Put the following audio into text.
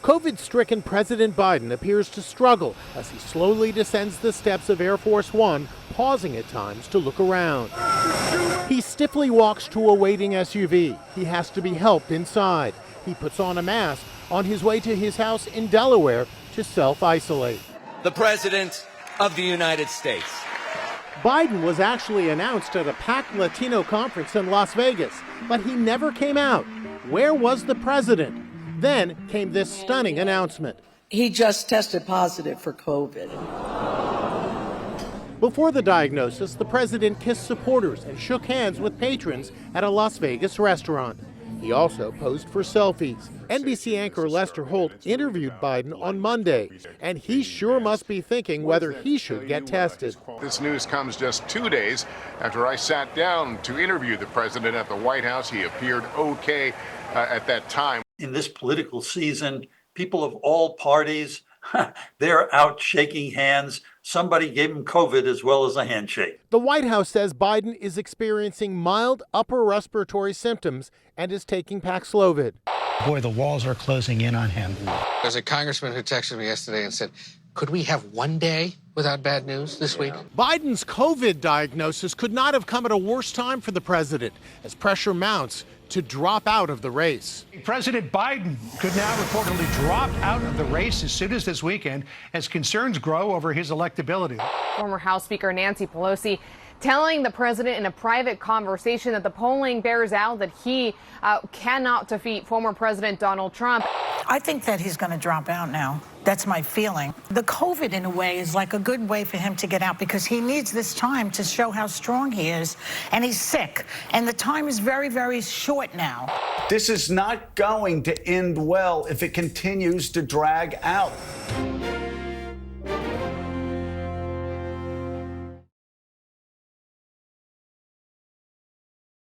COVID-stricken President Biden appears to struggle as he slowly descends the steps of Air Force One, pausing at times to look around. He stiffly walks to a waiting SUV. He has to be helped inside. He puts on a mask on his way to his house in Delaware to self-isolate. The President of the United States. Biden was actually announced at a packed Latino conference in Las Vegas, but he never came out. Where was the president? Then came this stunning announcement. He just tested positive for COVID. Before the diagnosis, the president kissed supporters and shook hands with patrons at a Las Vegas restaurant. He also posed for selfies. NBC anchor Lester Holt interviewed Biden on Monday, and he sure must be thinking whether he should get tested. This news comes just 2 days after I sat down to interview the president at the White House. He appeared okay at that time. In this political season, people of all parties, they're out shaking hands. Somebody gave him COVID as well as a handshake. The White House says Biden is experiencing mild upper respiratory symptoms and is taking Paxlovid. Boy, the walls are closing in on him. There's a congressman who texted me yesterday and said, could we have one day without bad news this week? Biden's COVID diagnosis could not have come at a worse time for the president as pressure mounts to drop out of the race. President Biden could now reportedly drop out of the race as soon as this weekend as concerns grow over his electability. Former House Speaker Nancy Pelosi telling the president in a private conversation that the polling bears out that he cannot defeat former President Donald Trump. I think that he's going to drop out now. That's my feeling. The COVID, in a way, is like a good way for him to get out because he needs this time to show how strong he is. And he's sick. And the time is very, very short now. This is not going to end well if it continues to drag out.